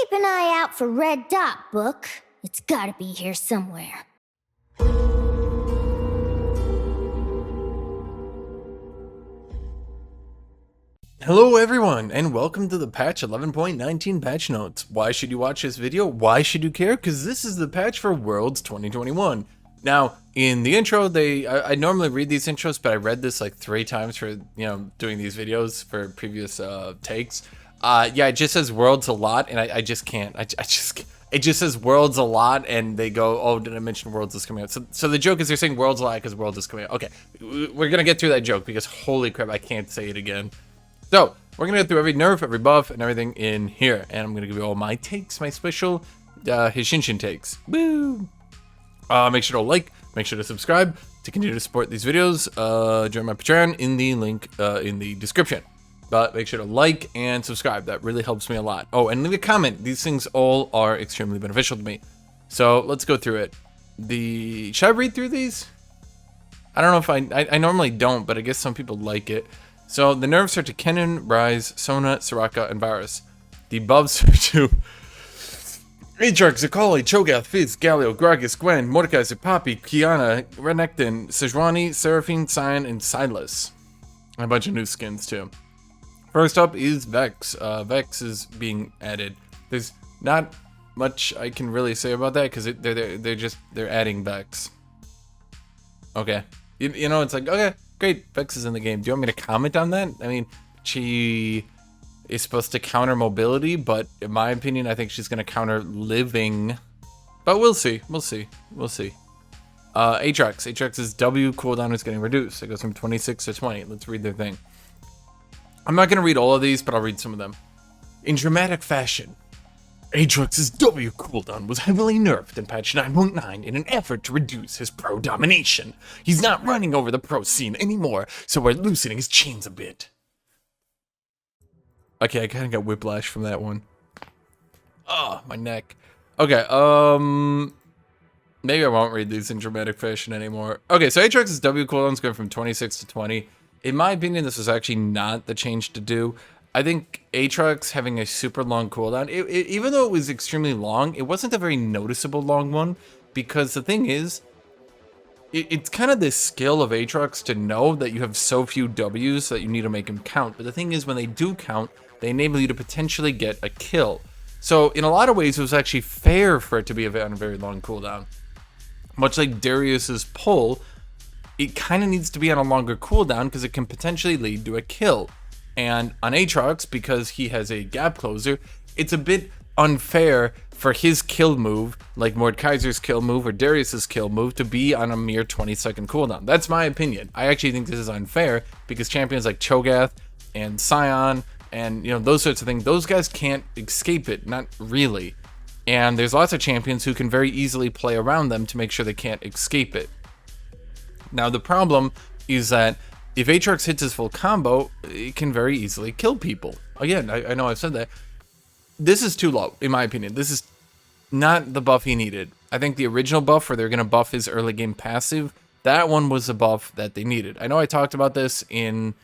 Keep an eye out for Red Dot Book. It's gotta be here somewhere. Hello everyone, and welcome to the patch 11.19 patch notes. Why should you watch this video? Why should you care? Because this is the patch for Worlds 2021. Now, in the intro, I normally read these intros, but I read this like 3 times for, doing these videos for previous takes. Yeah, it just says Worlds a lot, and I just can't. It just says Worlds a lot, and they go, oh, did I mention Worlds is coming out? So the joke is they're saying Worlds a lot because Worlds is coming out. Okay, we're gonna get through that joke because holy crap, I can't say it again. So, we're going to go through every nerf, every buff, and everything in here. And I'm going to give you all my takes, my special Hashinshin takes. Woo! Make sure to like, make sure to subscribe to continue to support these videos. Join my Patreon in the link in the description. But make sure to like and subscribe. That really helps me a lot. Oh, and leave a comment. These things all are extremely beneficial to me. So, let's go through it. Should I read through these? I don't know if I normally don't, but I guess some people like it. So, the nerfs are to Kennen, Ryze, Sona, Soraka, and Varus. The buffs are to Aatrox, Akali, Cho'Gath, Fizz, Galio, Gragas, Gwen, Mordekaiser, Poppy, Kiana, Renekton, Sejuani, Seraphine, Sion, and Sylas. And a bunch of new skins, too. First up is Vex. Vex is being added. There's not much I can really say about that, because they're adding Vex. Okay. You know, it's like, okay. Great, Vex is in the game. Do you want me to comment on that? I mean, she is supposed to counter mobility, but in my opinion, I think she's going to counter living. But we'll see. We'll see. We'll see. Aatrox's W cooldown is getting reduced. It goes from 26 to 20. Let's read their thing. I'm not going to read all of these, but I'll read some of them. In dramatic fashion, Aatrox's W cooldown was heavily nerfed in patch 9.9 in an effort to reduce his pro domination. He's not running over the pro scene anymore, so we're loosening his chains a bit. Okay, I kind of got whiplash from that one. Oh, my neck. Okay, maybe I won't read these in dramatic fashion anymore. Okay, so Aatrox's W cooldown is going from 26 to 20. In my opinion, this was actually not the change to do. I think Aatrox having a super long cooldown, even though it was extremely long, it wasn't a very noticeable long one, because the thing is, it's kind of this skill of Aatrox to know that you have so few Ws that you need to make them count. But the thing is, when they do count, they enable you to potentially get a kill. So in a lot of ways, it was actually fair for it to be on a very long cooldown. Much like Darius's pull, it kind of needs to be on a longer cooldown because it can potentially lead to a kill. And on Aatrox, because he has a gap closer, it's a bit unfair for his kill move, like Mordekaiser's kill move or Darius's kill move, to be on a mere 20-second cooldown. That's my opinion. I actually think this is unfair because champions like Cho'Gath and Sion and those sorts of things, those guys can't escape it, not really. And there's lots of champions who can very easily play around them to make sure they can't escape it. Now the problem is that if Aatrox hits his full combo, it can very easily kill people. Again, I know I've said that. This is too low, in my opinion. This is not the buff he needed. I think the original buff where they're going to buff his early game passive, that one was the buff that they needed. I know I talked about this in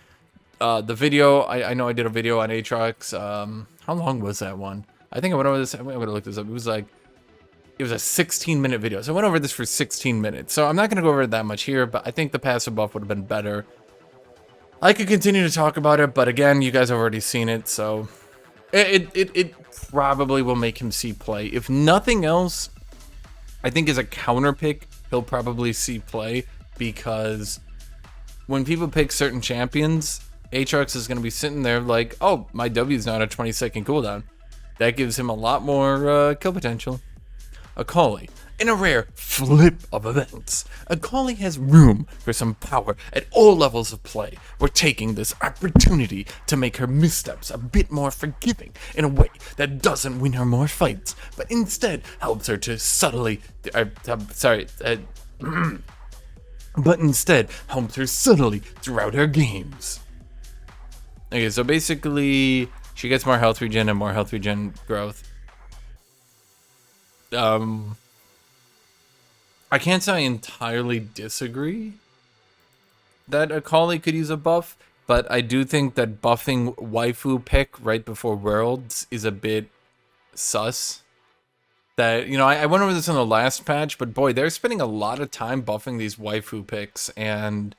the video. I know I did a video on Aatrox. How long was that one? I think I went over this. I'm going to look this up. It was a 16-minute video. So I went over this for 16 minutes. So I'm not going to go over it that much here, but I think the passive buff would have been better. I could continue to talk about it, but again, you guys have already seen it, so it probably will make him see play. If nothing else, I think as a counter pick, he'll probably see play, because when people pick certain champions, Aatrox is going to be sitting there like, oh, my W's not a 20-second cooldown. That gives him a lot more kill potential. Akali. In a rare flip of events, Akali has room for some power at all levels of play. We're taking this opportunity to make her missteps a bit more forgiving in a way that doesn't win her more fights, but instead helps her to subtly... but instead helps her subtly throughout her games. Okay, so basically, she gets more health regen and more health regen growth. I can't say I entirely disagree that Akali could use a buff, but I do think that buffing waifu pick right before Worlds is a bit sus. That, you know, I went over this in the last patch, but boy, they're spending a lot of time buffing these waifu picks, and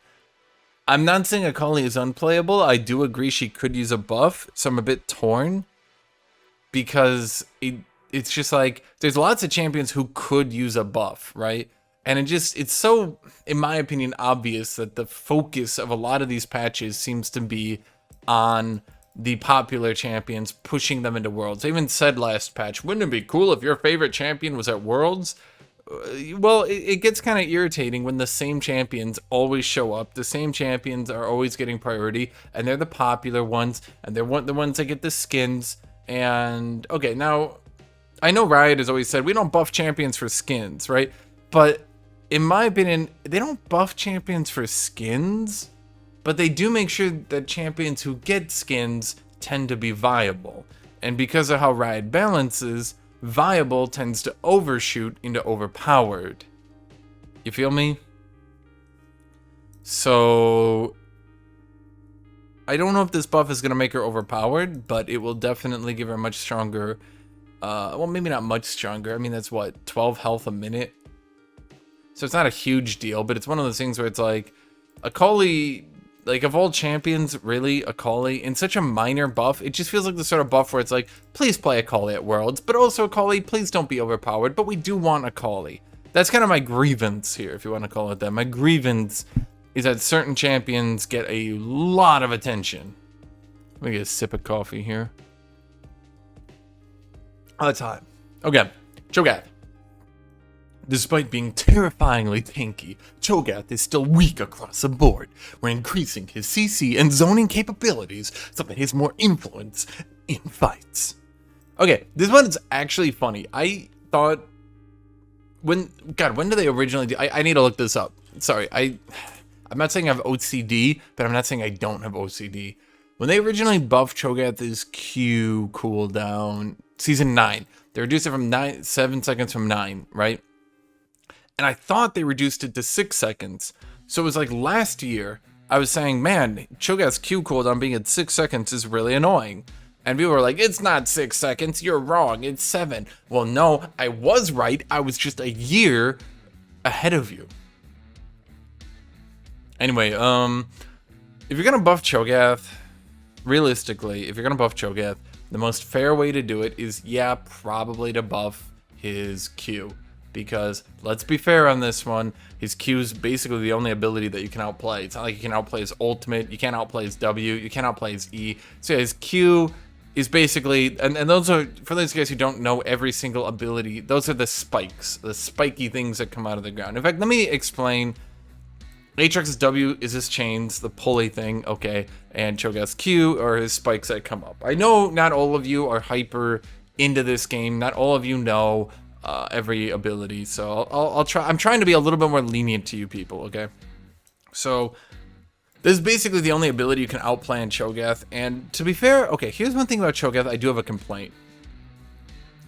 I'm not saying Akali is unplayable. I do agree she could use a buff, so I'm a bit torn, because it's just like, there's lots of champions who could use a buff, right? And it's so, in my opinion, obvious that the focus of a lot of these patches seems to be on the popular champions, pushing them into Worlds. I even said last patch, wouldn't it be cool if your favorite champion was at Worlds? Well, it gets kind of irritating when the same champions always show up. The same champions are always getting priority, and they're the popular ones, and they're the ones that get the skins. And, okay, now, I know Riot has always said, we don't buff champions for skins, right? But, in my opinion, they don't buff champions for skins, but they do make sure that champions who get skins tend to be viable. And because of how Riot balances, viable tends to overshoot into overpowered. You feel me? So, I don't know if this buff is going to make her overpowered, but it will definitely give her a much stronger, well, maybe not much stronger. I mean, that's what, 12 health a minute? So it's not a huge deal, but it's one of those things where it's like, Akali, like, of all champions, really, Akali, in such a minor buff, it just feels like the sort of buff where it's like, please play Akali at Worlds, but also Akali, please don't be overpowered, but we do want Akali. That's kind of my grievance here, if you want to call it that. My grievance is that certain champions get a lot of attention. Let me get a sip of coffee here. Oh, that's hot. Okay, Cho'Gath. Despite being terrifyingly tanky, Cho'Gath is still weak across the board. We're increasing his CC and zoning capabilities so that he has more influence in fights. Okay, this one is actually funny. I thought, when did they originally do? I need to look this up. Sorry, I'm not saying I have OCD, but I'm not saying I don't have OCD. When they originally buffed Cho'Gath's Q cooldown, Season 9, they reduced it from 7 seconds from 9, right? And I thought they reduced it to 6 seconds. So it was like last year, I was saying, man, Cho'Gath's Q cooldown being at 6 seconds is really annoying. And people were like, it's not 6 seconds, you're wrong, it's 7. Well, no, I was right, I was just a year ahead of you. Anyway, if you're gonna buff Cho'Gath, realistically, if you're gonna buff Cho'Gath, the most fair way to do it is, yeah, probably to buff his Q. Because, let's be fair on this one, his Q is basically the only ability that you can outplay. It's not like you can outplay his ultimate, you can't outplay his W, you can't outplay his E. So yeah, his Q is basically, and those are, for those guys who don't know every single ability, those are the spikes, the spiky things that come out of the ground. In fact, let me explain. Aatrox's W is his chains, the pulley thing, okay, and Cho'Gath's Q are his spikes that come up. I know not all of you are hyper into this game, not all of you know every ability, so I'll try. I'm trying to be a little bit more lenient to you people, okay? So this is basically the only ability you can outplay in Cho'Gath, and to be fair, okay, here's one thing about Cho'Gath I do have a complaint.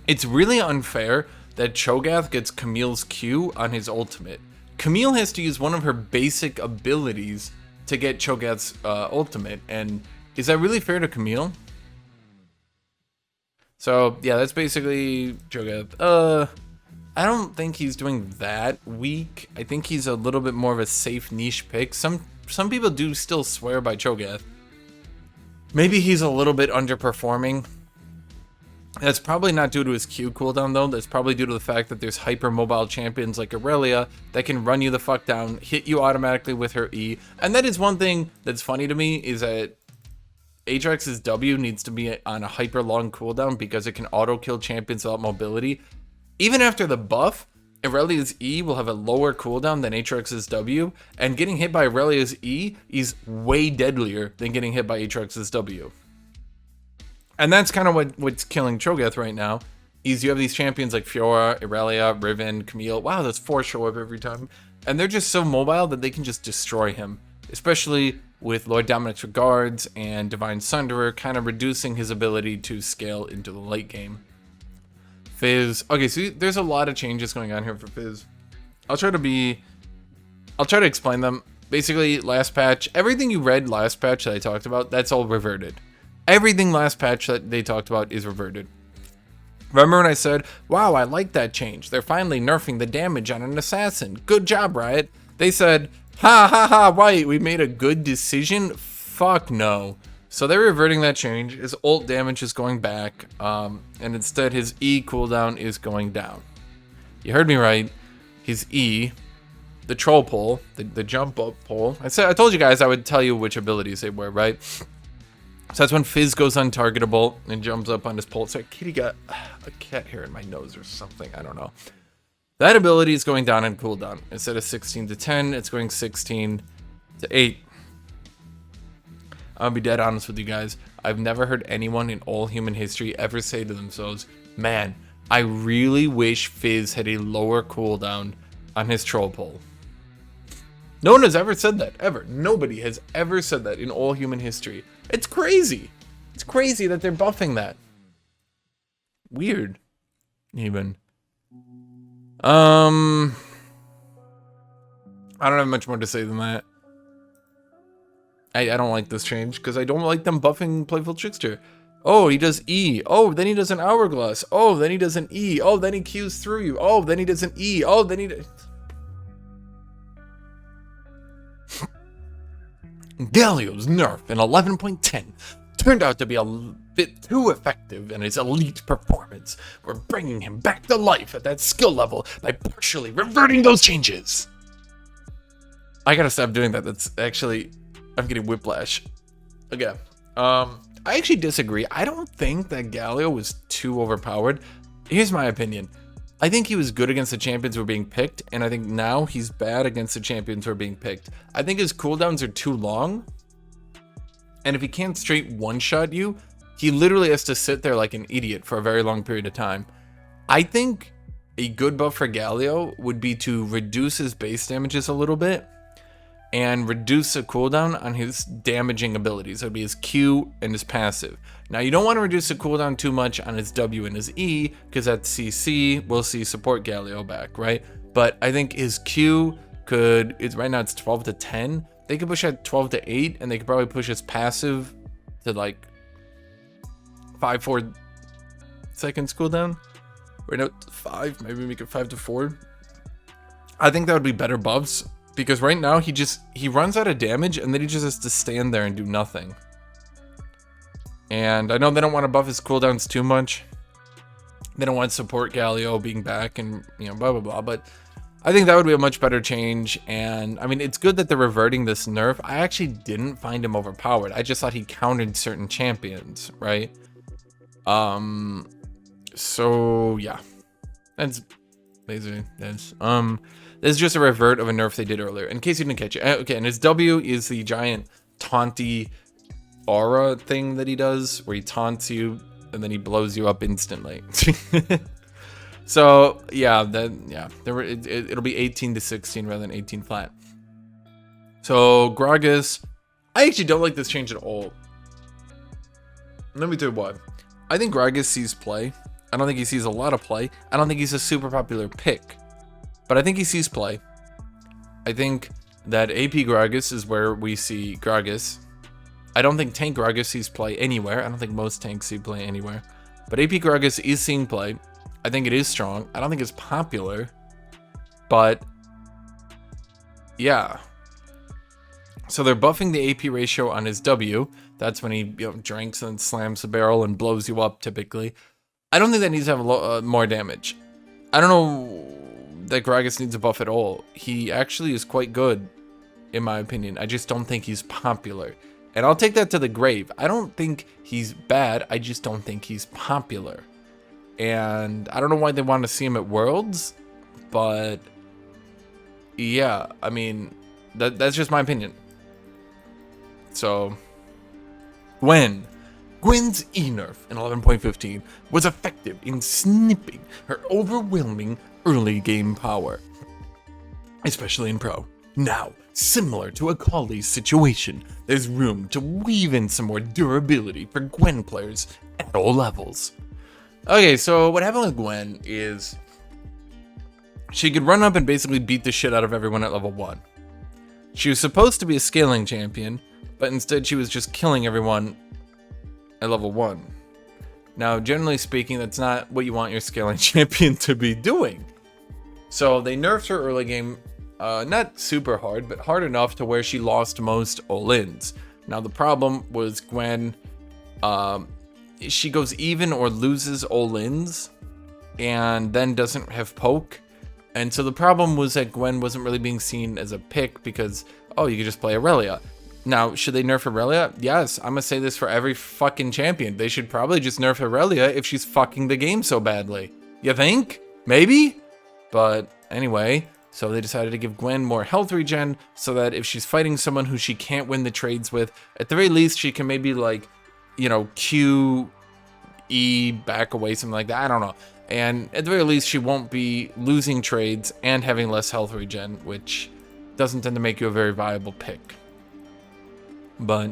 It's really unfair that Cho'Gath gets Camille's Q on his ultimate. Camille has to use one of her basic abilities to get Cho'Gath's ultimate, and is that really fair to Camille? So, yeah, that's basically Cho'Gath. I don't think he's doing that weak. I think he's a little bit more of a safe niche pick. Some people do still swear by Cho'Gath. Maybe he's a little bit underperforming. That's probably not due to his Q cooldown, though. That's probably due to the fact that there's hyper-mobile champions like Aurelia that can run you the fuck down, hit you automatically with her E. And that is one thing that's funny to me, is that Aatrox's W needs to be on a hyper long cooldown because it can auto kill champions without mobility. Even after the buff, Aurelia's E will have a lower cooldown than Aatrox's W, and getting hit by Aurelia's E is way deadlier than getting hit by Aatrox's W. And that's kind of what's killing Cho'Gath right now, is you have these champions like Fiora, Aurelia, Riven, Camille. Wow, that's 4 show up every time. And they're just so mobile that they can just destroy him, especially with Lord Dominic's Regards and Divine Sunderer kind of reducing his ability to scale into the late game. Fizz. Okay, so there's a lot of changes going on here for Fizz. I'll try to explain them. Basically, last patch, everything you read last patch that I talked about, that's all reverted. Everything last patch that they talked about is reverted. Remember when I said, wow, I like that change. They're finally nerfing the damage on an assassin. Good job, Riot. They said, ha ha ha, White, we made a good decision? Fuck no. So they're reverting that change. His ult damage is going back, and instead his E cooldown is going down. You heard me right. His E, the troll pull, the jump up pull. I told you guys I would tell you which abilities they were, right? So that's when Fizz goes untargetable and jumps up on his pole. Sorry, kitty got a cat hair in my nose or something. I don't know. That ability is going down in cooldown. Instead of 16 to 10, it's going 16 to 8. I'll be dead honest with you guys. I've never heard anyone in all human history ever say to themselves, man, I really wish Fizz had a lower cooldown on his troll pull. No one has ever said that, ever. Nobody has ever said that in all human history. It's crazy. It's crazy that they're buffing that. Weird. Even. I don't have much more to say than that. I don't like this change because I don't like them buffing Playful Trickster. Oh, he does E. Oh, then he does an hourglass. Oh, then he does an E. Oh, then he Qs through you. Oh, then he does an E. Oh, then he does... Galio's nerf in 11.10 turned out to be a bit too effective in his elite performance. We're bringing him back to life at that skill level by partially reverting those changes. I gotta stop doing that. That's actually... I'm getting whiplash. Okay. I actually disagree. I don't think that Galio was too overpowered. Here's my opinion. I think he was good against the champions who were being picked, and I think now he's bad against the champions who are being picked. I think his cooldowns are too long, and if he can't straight one-shot you, he literally has to sit there like an idiot for a very long period of time. I think a good buff for Galio would be to reduce his base damages a little bit, and reduce the cooldown on his damaging abilities. That would be his Q and his passive. Now, you don't want to reduce the cooldown too much on his W and his E, because at CC, we'll see support Galio back, right? But I think his Q could, right now it's 12 to 10. They could push at 12 to 8, and they could probably push his passive to like 5-4 seconds cooldown. Or no, 5, maybe make it 5 to 4. I think that would be better buffs. Because right now, he runs out of damage, and then he just has to stand there and do nothing. And I know they don't want to buff his cooldowns too much. They don't want to support Galio being back and, you know, blah, blah, blah. But I think that would be a much better change. And, I mean, it's good that they're reverting this nerf. I actually didn't find him overpowered. I just thought he countered certain champions, right? So, yeah. That's basically this. This is just a revert of a nerf they did earlier, in case you didn't catch it. Okay, and his W is the giant taunty aura thing that he does, where he taunts you, and then he blows you up instantly. So, yeah, it'll be 18 to 16 rather than 18 flat. So, Gragas, I actually don't like this change at all. Let me tell you why. I think Gragas sees play. I don't think he sees a lot of play. I don't think he's a super popular pick. But I think he sees play. I think that AP Gragas is where we see Gragas. I don't think Tank Gragas sees play anywhere. I don't think most tanks see play anywhere. But AP Gragas is seeing play. I think it is strong. I don't think it's popular. But, yeah. So they're buffing the AP ratio on his W. That's when he drinks and slams the barrel and blows you up, typically. I don't think that needs to have more damage. I don't know that Gragas needs a buff at all. He actually is quite good, in my opinion. I just don't think he's popular. And I'll take that to the grave. I don't think he's bad. I just don't think he's popular. And I don't know why they want to see him at Worlds, but yeah, I mean, that's just my opinion. So, Gwen's E-nerf in 11.15 was effective in snipping her overwhelming early game power, especially in Pro. Now, similar to Akali's situation, there's room to weave in some more durability for Gwen players at all levels. Okay, so what happened with Gwen is she could run up and basically beat the shit out of everyone at level 1. She was supposed to be a scaling champion, but instead she was just killing everyone at level 1. Now, generally speaking, that's not what you want your scaling champion to be doing. So they nerfed her early game, not super hard, but hard enough to where she lost most all-ins. Now, the problem was Gwen, she goes even or loses all-ins, and then doesn't have poke. And so the problem was that Gwen wasn't really being seen as a pick because, oh, you could just play Aurelia. Now, should they nerf Aurelia? Yes, I'm gonna say this for every fucking champion. They should probably just nerf Aurelia if she's fucking the game so badly. You think? Maybe? But anyway, so they decided to give Gwen more health regen so that if she's fighting someone who she can't win the trades with, at the very least, she can maybe, like, you know, Q, E, back away, something like that. I don't know. And at the very least, she won't be losing trades and having less health regen, which doesn't tend to make you a very viable pick. But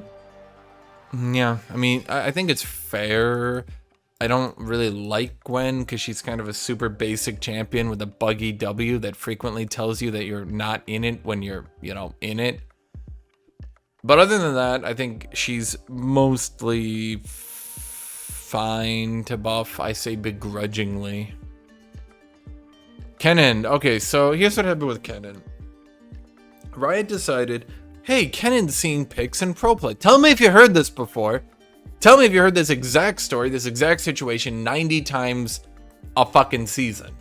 yeah, I mean, I think it's fair. I don't really like Gwen because she's kind of a super basic champion with a buggy W that frequently tells you that you're not in it when you're, you know, in it. But other than that, I think she's mostly fine to buff. I say begrudgingly. Kennen. Okay, so here's what happened with Kennen. Riot decided, hey, Kennen's seeing picks in pro play. Tell me if you heard this before. Tell me if you heard this exact story, this exact situation 90 times a fucking season.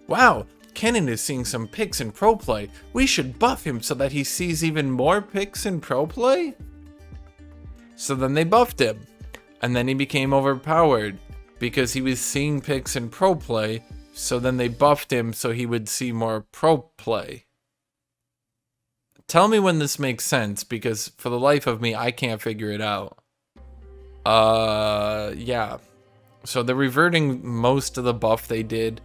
Wow, Kennen is seeing some picks in pro play. We should buff him so that he sees even more picks in pro play? So then they buffed him. And then he became overpowered because he was seeing picks in pro play. So then they buffed him so he would see more pro play. Tell me when this makes sense, because for the life of me, I can't figure it out. Yeah. So they're reverting most of the buff they did.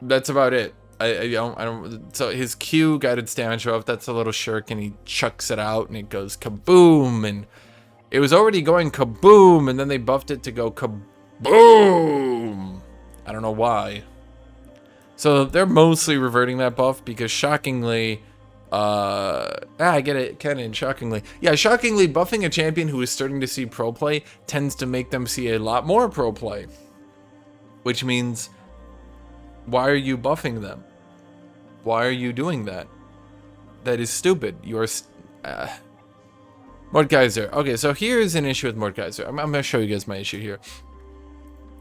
That's about it. I don't. So his Q guided damage buff, that's a little shirk, and he chucks it out, and it goes kaboom, and it was already going kaboom, and then they buffed it to go kaboom. I don't know why. So they're mostly reverting that buff because shockingly, I get it, Kennen, shockingly. Yeah, shockingly, buffing a champion who is starting to see pro play tends to make them see a lot more pro play. Which means, why are you buffing them? Why are you doing that? That is stupid. You're, Mordekaiser. Okay, so here's an issue with Mordekaiser. I'm gonna show you guys my issue here.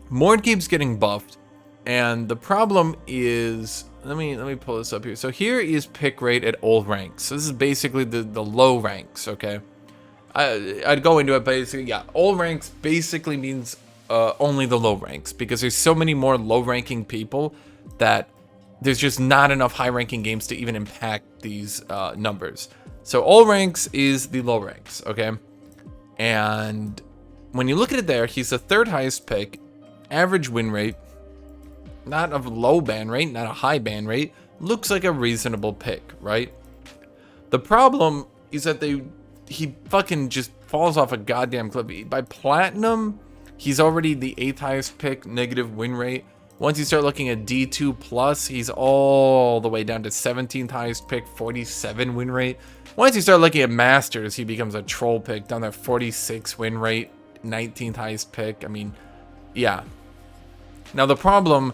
Mord keeps getting buffed, and the problem is, let me pull this up here. So here is pick rate at all ranks. So this is basically the low ranks, okay? I'd go into it basically, yeah, all ranks basically means only the low ranks, because there's so many more low ranking people that there's just not enough high ranking games to even impact these numbers. So all ranks is the low ranks, okay? And when you look at it there, he's the third highest pick, average win rate, not a low ban rate, not a high ban rate, looks like a reasonable pick, right? The problem is that he fucking just falls off a goddamn cliff. By platinum, he's already the 8th highest pick, negative win rate. Once you start looking at D2 plus, he's all the way down to 17th highest pick, 47 win rate. Once you start looking at masters, he becomes a troll pick, down there 46 win rate, 19th highest pick. I mean, yeah. Now the problem,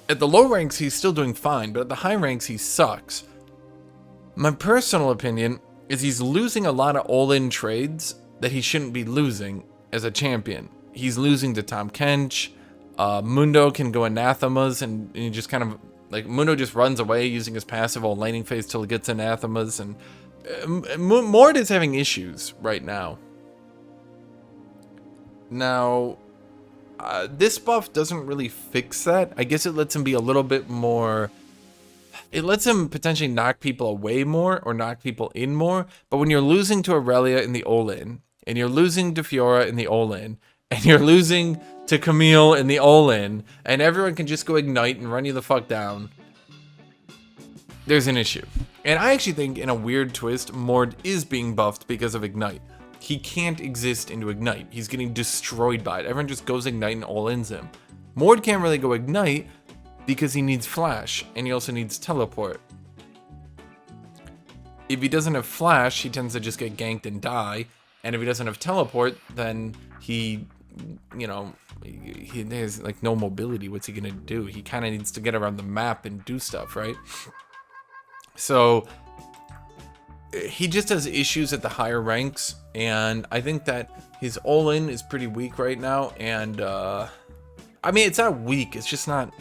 at the low ranks, he's still doing fine, but at the high ranks, he sucks. My personal opinion is he's losing a lot of all-in trades that he shouldn't be losing as a champion. He's losing to Tom Kench. Mundo can go anathemas, and he just kind of, like, Mundo just runs away using his passive all laning phase till he gets anathemas, and Mord is having issues right now. Now, this buff doesn't really fix that. I guess it lets him be a little bit more... It lets him potentially knock people away more or knock people in more. But when you're losing to Aurelia in the all-in, and you're losing to Fiora in the all-in, and you're losing to Camille in the all-in, and everyone can just go ignite and run you the fuck down, there's an issue. And I actually think, in a weird twist, Mord is being buffed because of ignite. He can't exist into ignite. He's getting destroyed by it. Everyone just goes ignite and all-ins him. Mord can't really go ignite because he needs flash, and he also needs teleport. If he doesn't have flash, he tends to just get ganked and die. And if he doesn't have teleport, then he you know, he has like no mobility. What's he gonna do? He kind of needs to get around the map and do stuff, right? So he just has issues at the higher ranks, and I think that his all-in is pretty weak right now. And I mean, it's not weak, it's just not.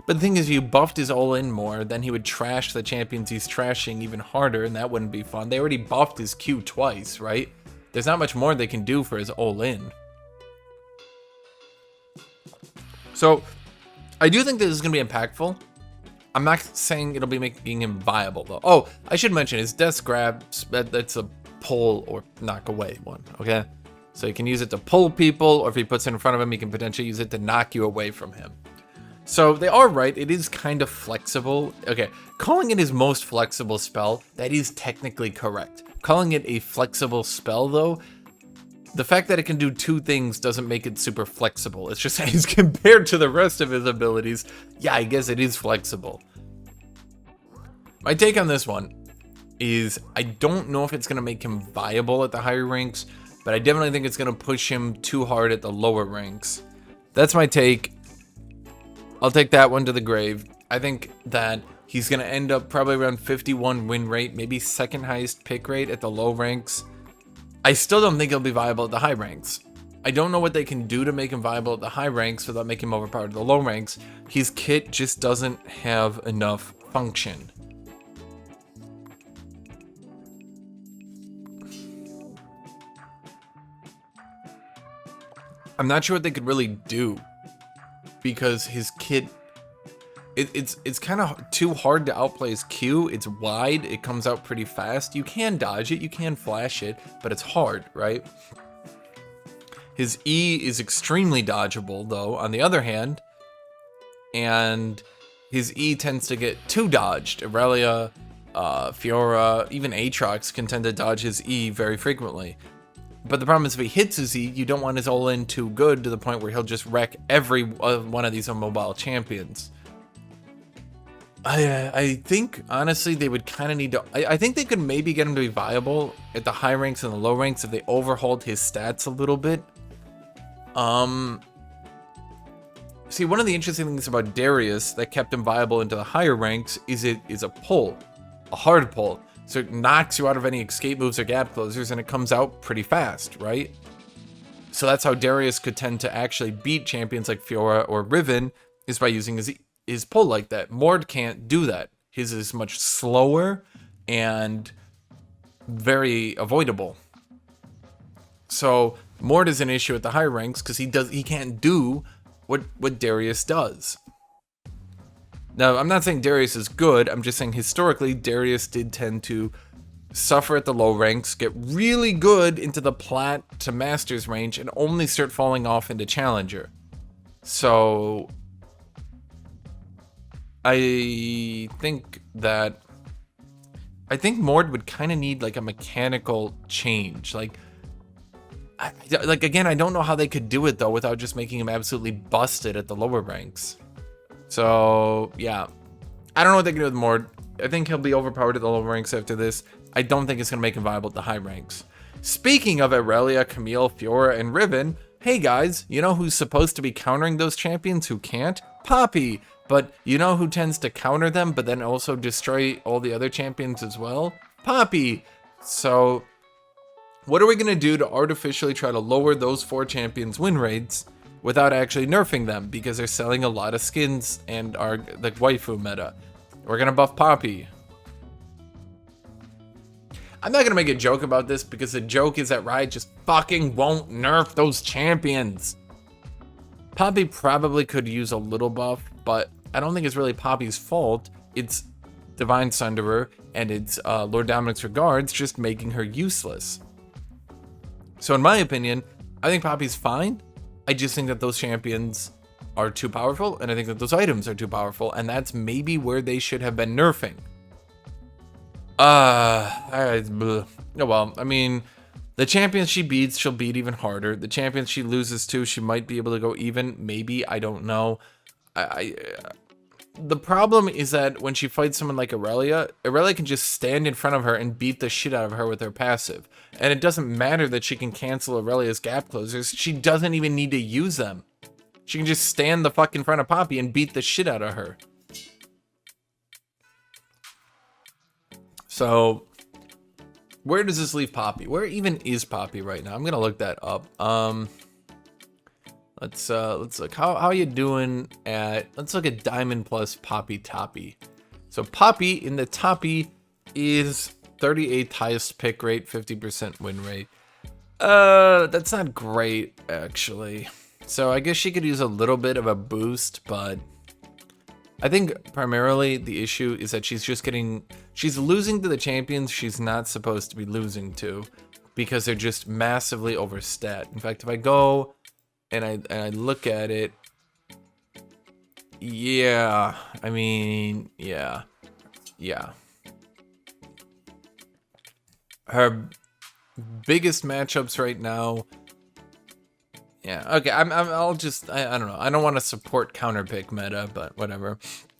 But the thing is, if you buffed his all-in more, then he would trash the champions he's trashing even harder, and that wouldn't be fun. They already buffed his Q twice, right? There's not much more they can do for his all-in. So I do think this is going to be impactful. I'm not saying it'll be making him viable, though. Oh, I should mention his death grab, that's a pull or knock away one, okay? So you can use it to pull people, or if he puts it in front of him, he can potentially use it to knock you away from him. So they are right, it is kind of flexible. Okay, calling it his most flexible spell, that is technically correct. Calling it a flexible spell, though, the fact that it can do two things doesn't make it super flexible. It's just as compared to the rest of his abilities, yeah, I guess it is flexible. My take on this one is I don't know if it's going to make him viable at the higher ranks, but I definitely think it's going to push him too hard at the lower ranks. That's my take. I'll take that one to the grave. I think that he's going to end up probably around 51 win rate, maybe second highest pick rate at the low ranks. I still don't think he'll be viable at the high ranks. I don't know what they can do to make him viable at the high ranks without making him overpowered at the low ranks. His kit just doesn't have enough function. I'm not sure what they could really do, because his kit, it's kind of too hard to outplay his Q. It's wide, it comes out pretty fast. You can dodge it, you can flash it, but it's hard, right? His E is extremely dodgeable, though, on the other hand, and his E tends to get too dodged. Aurelia, Fiora, even Aatrox can tend to dodge his E very frequently. But the problem is, if he hits his E, you don't want his all-in too good to the point where he'll just wreck every one of these immobile champions. I think, honestly, they would kind of need to... I think they could maybe get him to be viable at the high ranks and the low ranks if they overhauled his stats a little bit. See, one of the interesting things about Darius that kept him viable into the higher ranks is it is a pull. A hard pull. So it knocks you out of any escape moves or gap closers, and it comes out pretty fast, right? So that's how Darius could tend to actually beat champions like Fiora or Riven, is by using his pull like that. Mord can't do that. His is much slower and very avoidable. So Mord is an issue at the higher ranks because he can't do what Darius does. Now, I'm not saying Darius is good, I'm just saying historically Darius did tend to suffer at the low ranks, get really good into the plat to masters range, and only start falling off into challenger. So I think Mord would kind of need like a mechanical change. Like again, I don't know how they could do it though without just making him absolutely busted at the lower ranks. So yeah, I don't know what they can do with Mord. I think he'll be overpowered at the lower ranks after this. I don't think it's gonna make him viable at the high ranks. Speaking of Aurelia, Camille, Fiora, and Riven, hey guys, you know who's supposed to be countering those champions who can't? Poppy. But you know who tends to counter them but then also destroy all the other champions as well? Poppy. So what are we gonna do to artificially try to lower those 4 champions' win rates without actually nerfing them, because they're selling a lot of skins and are like waifu meta? We're gonna buff Poppy. I'm not gonna make a joke about this because the joke is that Riot just fucking won't nerf those champions. Poppy probably could use a little buff, but I don't think it's really Poppy's fault. It's Divine Sunderer and it's Lord Dominic's Regards just making her useless. So in my opinion, I think Poppy's fine. I just think that those champions are too powerful, and I think that those items are too powerful, and that's maybe where they should have been nerfing. Oh well, I mean, the champions she beats, she'll beat even harder. The champions she loses to, she might be able to go even, maybe, I don't know. The problem is that when she fights someone like Aurelia, Aurelia can just stand in front of her and beat the shit out of her with her passive. And it doesn't matter that she can cancel Aurelia's gap closers. She doesn't even need to use them. She can just stand the fuck in front of Poppy and beat the shit out of her. So, where does this leave Poppy? Where even is Poppy right now? I'm gonna look that up. Let's look. How are you doing at? Let's look at Diamond plus Poppy Toppy. So Poppy in the Toppy is 38th highest pick rate, 50% win rate. That's not great actually. So I guess she could use a little bit of a boost, but I think primarily the issue is that she's losing to the champions she's not supposed to be losing to because they're just massively overstat. In fact, if I go and I look at it, yeah, I mean, yeah. Her biggest matchups right now, yeah, okay, I don't know. I don't want to support counter pick meta, but whatever.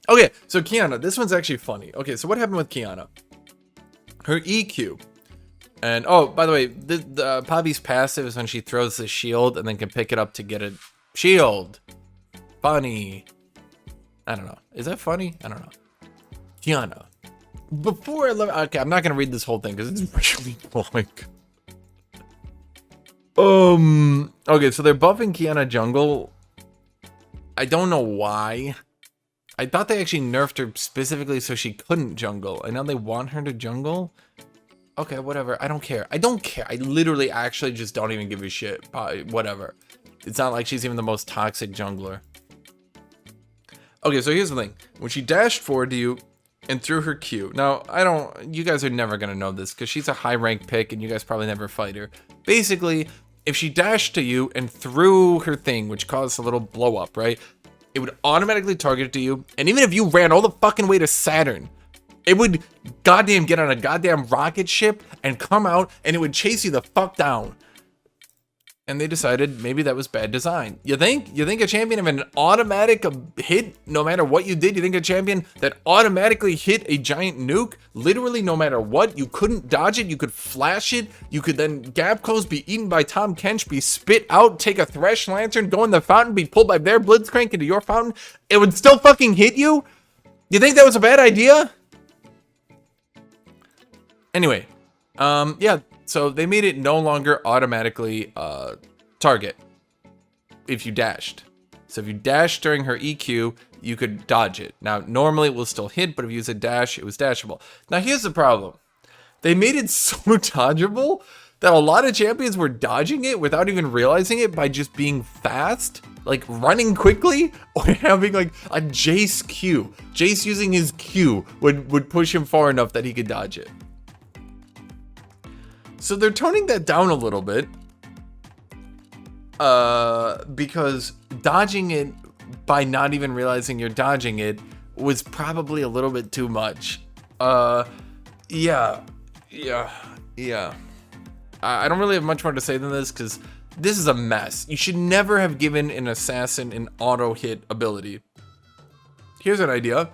Okay, so Kiana, this one's actually funny. Okay, so what happened with Kiana? Her EQ. And, oh, by the way, the Poppy's passive is when she throws the shield and then can pick it up to get a shield. Funny. I don't know. Is that funny? I don't know. Kiana. Before I love... Okay, I'm not going to read this whole thing because it's really boring. Okay, so they're buffing Kiana jungle. I don't know why. I thought they actually nerfed her specifically so she couldn't jungle. And now they want her to jungle? Okay, whatever. I don't care. I don't care. I literally actually just don't even give a shit. Whatever. It's not like she's even the most toxic jungler. Okay, so here's the thing. When she dashed forward to you and threw her Q. Now, you guys are never going to know this because she's a high rank pick and you guys probably never fight her. Basically, if she dashed to you and threw her thing, which caused a little blow up, right? It would automatically target it to you. And even if you ran all the fucking way to Saturn, it would goddamn get on a goddamn rocket ship and come out and it would chase you the fuck down. And they decided maybe that was bad design. You think a champion of an automatic hit no matter what you did? You think a champion that automatically hit a giant nuke, literally no matter what, you couldn't dodge it, you could flash it, you could then gap close, be eaten by Tom Kench, be spit out, take a Thresh Lantern, go in the fountain, be pulled by their Blitzcrank into your fountain, it would still fucking hit you? You think that was a bad idea? Anyway, yeah, so they made it no longer automatically target if you dashed. So if you dashed during her EQ, you could dodge it. Now, normally it will still hit, but if you use a dash, it was dashable. Now, here's the problem. They made it so dodgeable that a lot of champions were dodging it without even realizing it by just being fast, like running quickly, or having like a Jace Q. Jace using his Q would push him far enough that he could dodge it. So they're toning that down a little bit because dodging it by not even realizing you're dodging it was probably a little bit too much. Yeah. I don't really have much more to say than this because this is a mess. You should never have given an assassin an auto hit ability. Here's an idea.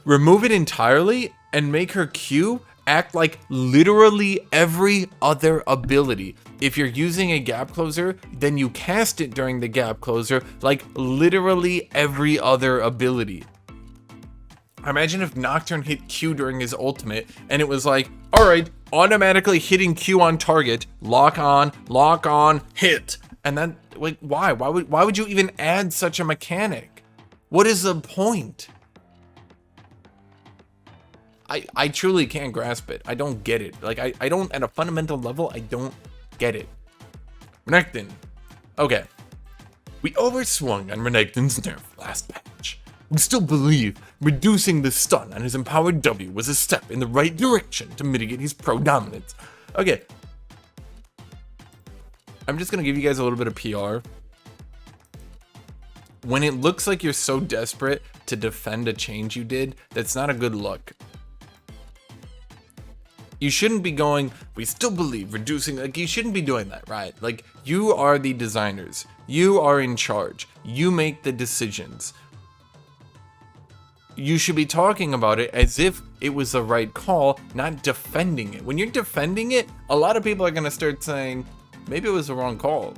Remove it entirely and make her Q act like literally every other ability. If you're using a gap closer, then you cast it during the gap closer like literally every other ability. Imagine if Nocturne hit Q during his ultimate and it was like, alright, automatically hitting Q on target, lock on, hit. And then, like, why? Why would you even add such a mechanic? What is the point? I truly can't grasp it. I don't get it. Like, I don't, at a fundamental level, I don't get it. Renekton. Okay. We overswung on Renekton's nerf last patch. We still believe reducing the stun on his empowered W was a step in the right direction to mitigate his pro dominance. Okay. I'm just gonna give you guys a little bit of PR. When it looks like you're so desperate to defend a change you did, that's not a good look. You shouldn't be going, we still believe reducing, like, you shouldn't be doing that, right? Like, you are the designers. You are in charge. You make the decisions. you should be talking about it as if it was the right call, not defending it. When you're defending it, a lot of people are gonna start saying, maybe it was the wrong call.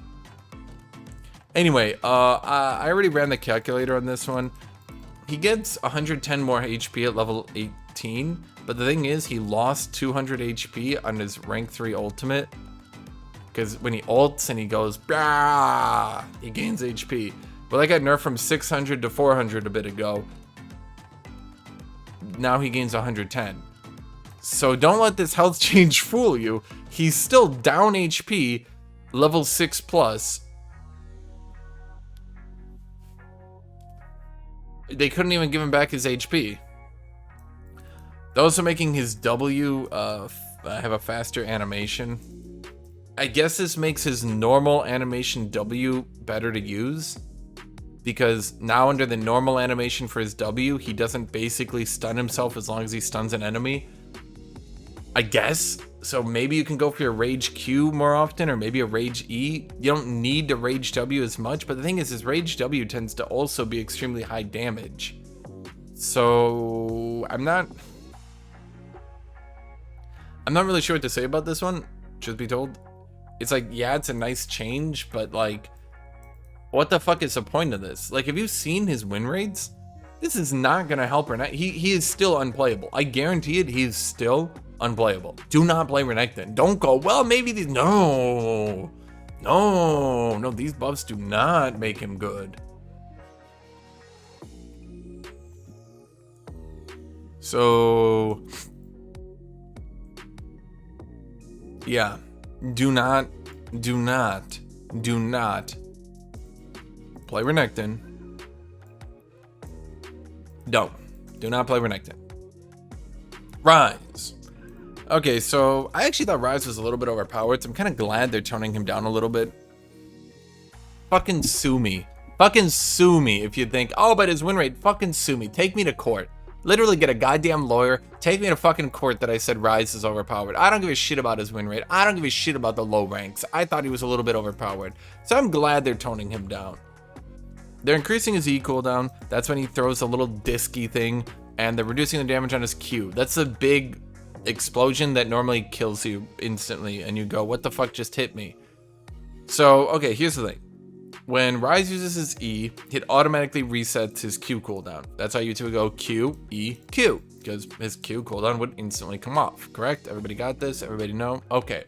Anyway, I already ran the calculator on this one. He gets 110 more HP at level 18, but the thing is, he lost 200 HP on his rank 3 ultimate. Because when he ults and he goes, bah, he gains HP. Well, I got nerfed from 600 to 400 a bit ago. Now he gains 110. So don't let this health change fool you. He's still down HP, level 6 plus. They couldn't even give him back his HP. They're also making his W have a faster animation. I guess this makes his normal animation W better to use. Because now under the normal animation for his W, he doesn't basically stun himself as long as he stuns an enemy. I guess. So maybe you can go for your Rage Q more often, or maybe a Rage E. You don't need to Rage W as much, but the thing is, his Rage W tends to also be extremely high damage. So I'm not really sure what to say about this one, truth be told. It's like, yeah, it's a nice change, but like, what the fuck is the point of this? Like, have you seen his win rates? This is not gonna help Renekton. He is still unplayable. I guarantee it, he's still unplayable. Do not play Renekton. Don't go, well, maybe these, no, these buffs do not make him good. So, yeah, do not play Renekton. Do not play Renekton. Rise. Okay, so I actually thought Rise was a little bit overpowered, so I'm kind of glad they're toning him down a little bit. Fucking sue me. Fucking sue me if you think, oh, but his win rate, fucking sue me. Take me to court. Literally get a goddamn lawyer, take me to fucking court that I said Rise is overpowered. I don't give a shit about his win rate. I don't give a shit about the low ranks. I thought he was a little bit overpowered. So I'm glad they're toning him down. They're increasing his E cooldown. That's when he throws a little disky thing, and they're reducing the damage on his Q. That's a big explosion that normally kills you instantly, and you go, what the fuck just hit me? So, okay, here's the thing. When Rise uses his E, it automatically resets his Q cooldown. That's how YouTube would go Q, E, Q, because his Q cooldown would instantly come off, correct? Everybody got this? Everybody know? Okay.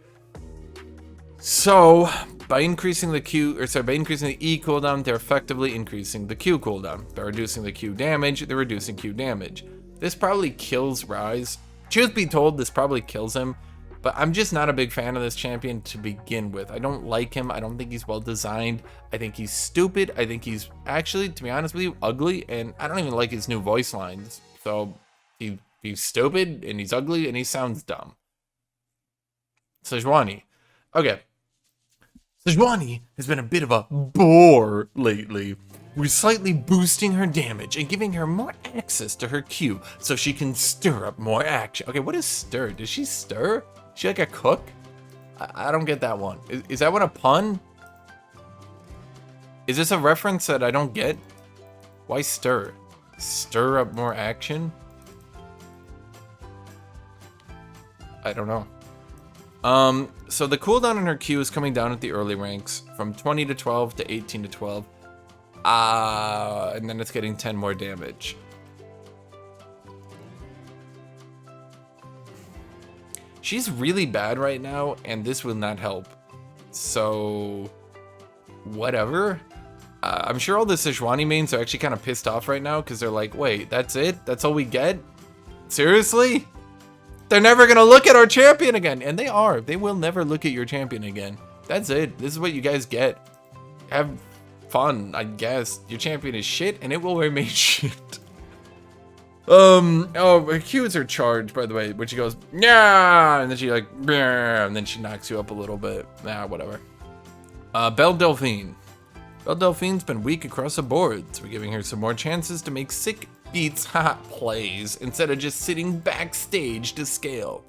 So, by increasing the E cooldown, they're effectively increasing the Q cooldown. By reducing the Q damage, they're reducing Q damage. This probably kills Rise. Truth be told, this probably kills him, but I'm just not a big fan of this champion to begin with. I don't like him. I don't think he's well designed. I think he's stupid. I think he's actually, to be honest with you, ugly, and I don't even like his new voice lines. So, he's stupid, and he's ugly, and he sounds dumb. Sejuani. Okay. Sejuani has been a bit of a bore lately. We're slightly boosting her damage and giving her more access to her Q so she can stir up more action. Okay, what is stir? Does she stir? Is she like a cook? I don't get that one. Is that one a pun? Is this a reference that I don't get? Why stir? Stir up more action? I don't know. So the cooldown on her Q is coming down at the early ranks from 20 to 12 to 18 to 12. And then it's getting 10 more damage. She's really bad right now, and this will not help. So, whatever. I'm sure all the Sejuani mains are actually kind of pissed off right now because they're like, wait, that's it? That's all we get? Seriously? They're never gonna look at our champion again. And they are. They will never look at your champion again. That's it. This is what you guys get. Have fun, I guess. Your champion is shit, and it will remain shit. Oh, her Q's are charged, by the way, when she goes, yeah, and then she like, and then she knocks you up a little bit. Nah, whatever. Belle Delphine. Belle Delphine's been weak across the board, so we're giving her some more chances to make sick beats, plays, instead of just sitting backstage to scale.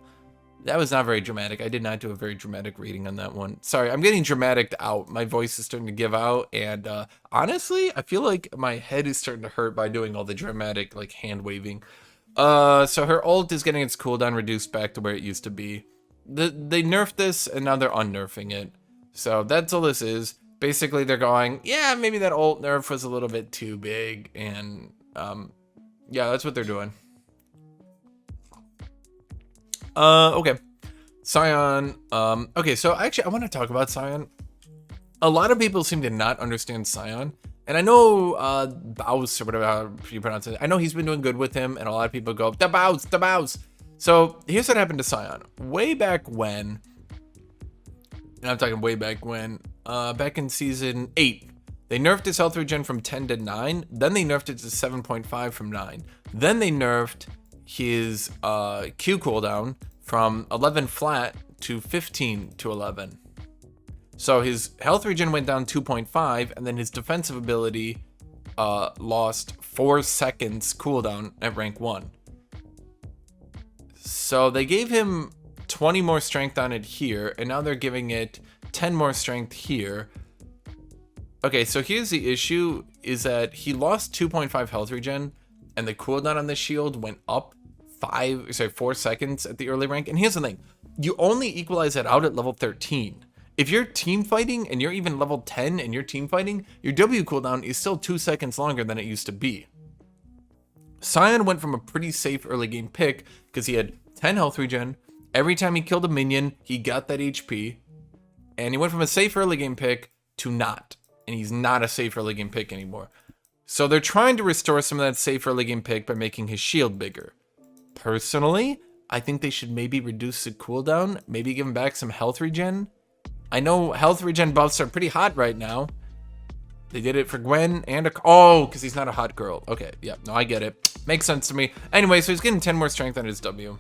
That was not very dramatic. I did not do a very dramatic reading on that one. Sorry, I'm getting dramatic out. My voice is starting to give out, and honestly, I feel like my head is starting to hurt by doing all the dramatic, like, hand waving. So her ult is getting its cooldown reduced back to where it used to be. They nerfed this, and now they're unnerfing it. So that's all this is. Basically, they're going, yeah, maybe that ult nerf was a little bit too big, and yeah, that's what they're doing. Okay. Sion. Okay, so actually I want to talk about Sion. A lot of people seem to not understand Sion. And I know Baus, or whatever how you pronounce it, I know he's been doing good with him, and a lot of people go, the Baus, the Baus. So here's what happened to Sion. Way back when, and I'm talking way back when, back in season 8, they nerfed his health regen from 10 to 9, then they nerfed it to 7.5 from 9. Then they nerfed his Q cooldown from 11 flat to 15 to 11. So his health regen went down 2.5, and then his defensive ability lost 4 seconds cooldown at rank 1. So they gave him 20 more strength on it here, and now they're giving it 10 more strength here. Okay, so here's the issue, is that he lost 2.5 health regen, and the cooldown on the shield went up 4 seconds at the early rank. And here's the thing, you only equalize that out at level 13. If you're team fighting and you're even level 10 and you're team fighting, your W cooldown is still 2 seconds longer than it used to be. Sion went from a pretty safe early game pick because he had 10 health regen. Every time he killed a minion, he got that HP. And he went from a safe early game pick to not. And he's not a safe early game pick anymore. So they're trying to restore some of that safe early game pick by making his shield bigger. Personally, I think they should maybe reduce the cooldown, maybe give him back some health regen. I know health regen buffs are pretty hot right now. They did it for Gwen and oh, because he's not a hot girl. Okay, yeah, no, I get it. Makes sense to me. Anyway, so he's getting 10 more strength on his W.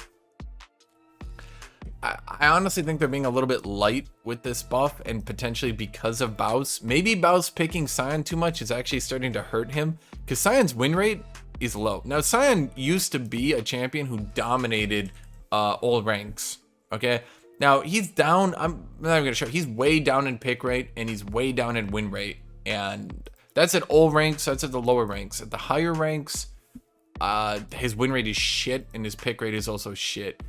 I honestly think they're being a little bit light with this buff, and potentially because of Baus. Maybe Baus picking Sion too much is actually starting to hurt him, because Sion's win rate is low. Now, Sion used to be a champion who dominated all ranks, okay? Now, he's down, I'm not even gonna show, he's way down in pick rate, and he's way down in win rate, and that's at all ranks, that's at the lower ranks. At the higher ranks, his win rate is shit, and his pick rate is also shit.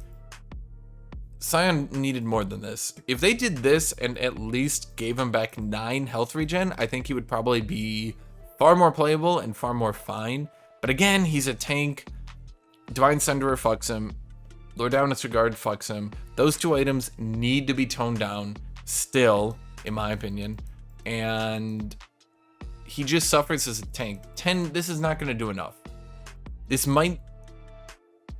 Sion needed more than this. If they did this and at least gave him back 9 health regen, I think he would probably be far more playable and far more fine. But again, he's a tank. Divine Sunderer fucks him. Lordaunus Regard fucks him. Those 2 items need to be toned down still, in my opinion. And he just suffers as a tank. 10, this is not going to do enough. This might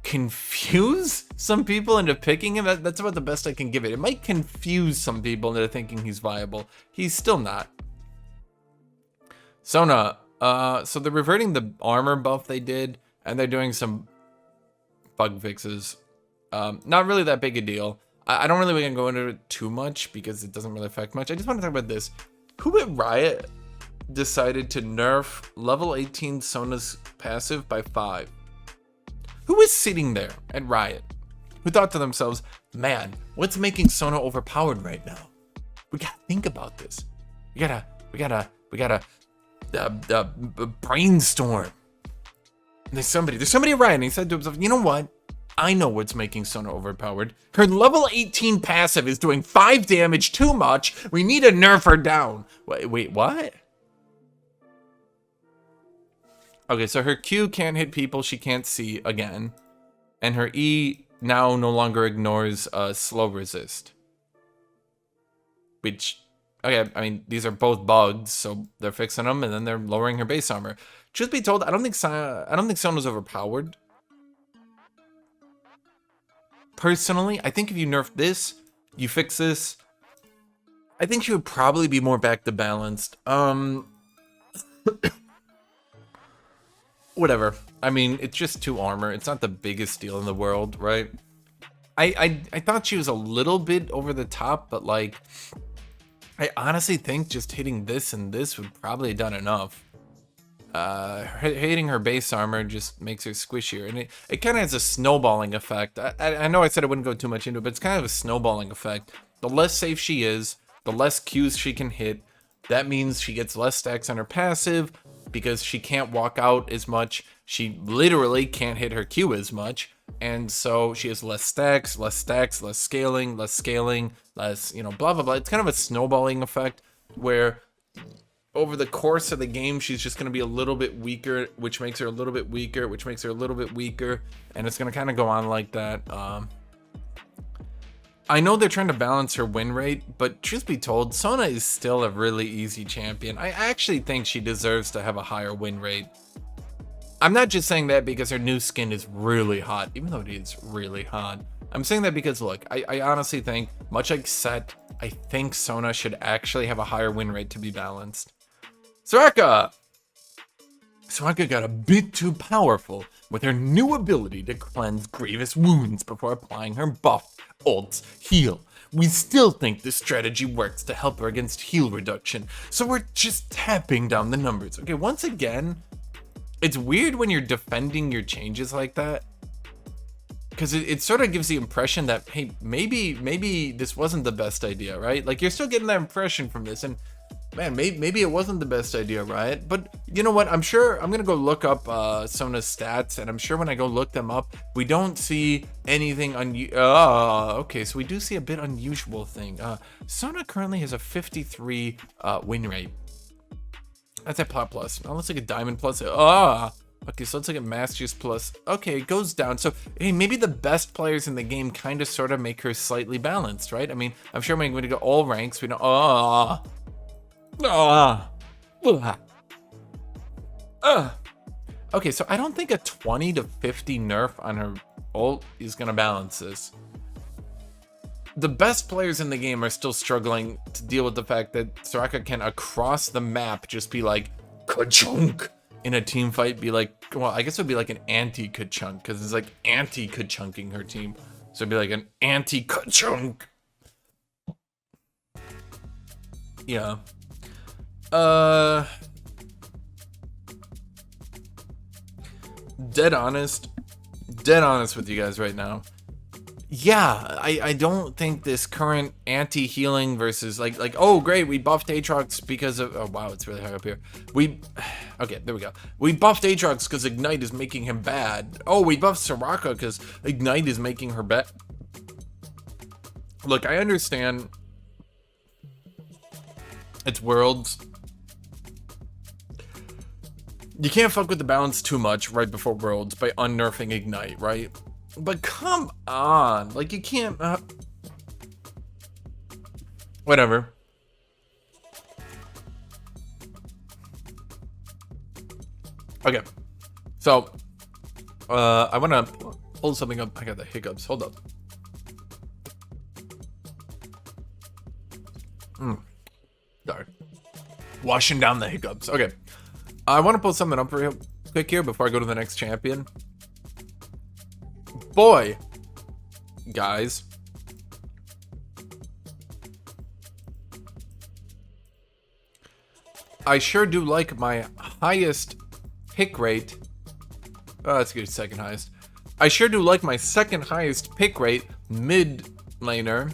confuse some people into picking him. That's about the best I can give it. It might confuse some people into thinking he's viable. He's still not. Sona, so they're reverting the armor buff they did, and they're doing some bug fixes. Not really that big a deal. I don't really want to go into it too much because it doesn't really affect much. I just want to talk about this. Who at Riot decided to nerf level 18 Sona's passive by 5? Who was sitting there at Riot who thought to themselves, man, what's making Sona overpowered right now? We gotta think about this. We gotta brainstorm. And there's somebody at Riot, and he said to himself, you know what? I know what's making Sona overpowered. Her level 18 passive is doing 5 damage too much. We need to nerf her down. Wait, what? Okay, so her Q can't hit people she can't see again. And her E now no longer ignores slow resist. Which, okay, I mean, these are both bugs, so they're fixing them, and then they're lowering her base armor. Truth be told, I don't think Sona's overpowered. Personally, I think if you nerf this, you fix this, I think she would probably be more back to balanced. Whatever. I mean, it's just 2 armor. It's not the biggest deal in the world, right? I thought she was a little bit over the top, but like, I honestly think just hitting this and this would probably have done enough. Hating her base armor just makes her squishier, and it kind of has a snowballing effect. I know I said I wouldn't go too much into it, but it's kind of a snowballing effect. The less safe she is, the less Qs she can hit. That means she gets less stacks on her passive because she can't walk out as much. She literally can't hit her Q as much, and so she has less stacks, less scaling, less, you know, blah blah blah. It's kind of a snowballing effect where over the course of the game, she's just going to be a little bit weaker, which makes her a little bit weaker, which makes her a little bit weaker, and it's going to kind of go on like that. I know they're trying to balance her win rate, but truth be told, Sona is still a really easy champion. I actually think she deserves to have a higher win rate. I'm not just saying that because her new skin is really hot, even though it is really hot. I'm saying that because, look, I honestly think, much like Set, I think Sona should actually have a higher win rate to be balanced. Soraka got a bit too powerful with her new ability to cleanse grievous wounds before applying her buff, ults, heal. We still think this strategy works to help her against heal reduction, so we're just tapping down the numbers. Okay, once again, it's weird when you're defending your changes like that, because it sort of gives the impression that, hey, maybe this wasn't the best idea, right? Like, you're still getting that impression from this, and man, maybe it wasn't the best idea, right? But you know what? I'm sure I'm gonna go look up Sona's stats, and I'm sure when I go look them up, we don't see anything okay, so we do see a bit unusual thing. Sona currently has a 53 win rate. That's a Plat Plus. Now let's look at Diamond Plus. Okay, so let's look at Masters Plus. Okay, it goes down. So, hey, maybe the best players in the game kind of sort of make her slightly balanced, right? I mean, I'm sure when we go all ranks, we know. Okay, so I don't think a 20 to 50 nerf on her ult is gonna balance this. The best players in the game are still struggling to deal with the fact that Soraka can across the map just be like ka-chunk in a team fight, be like, well, I guess it would be like an anti-ka-chunk because it's like anti-ka-chunking her team. So it'd be like an anti-ka-chunk. Yeah. Dead honest with you guys right now. Yeah, I don't think this current anti-healing versus like oh great, we buffed Aatrox because of, oh wow, it's really high up here. Okay, there we go. We buffed Aatrox because Ignite is making him bad. Oh, we buffed Soraka because Ignite is making her bad. Look, I understand it's Worlds. You can't fuck with the balance too much right before Worlds by unnerfing Ignite, right? But come on, like you can't, whatever. Okay, so, I want to pull something up. I got the hiccups, hold up. Sorry. Washing down the hiccups. Okay, I want to pull something up real quick here before I go to the next champion. Boy, guys, I sure do like my highest pick rate. Oh, that's good, second highest. I sure do like my second highest pick rate mid laner.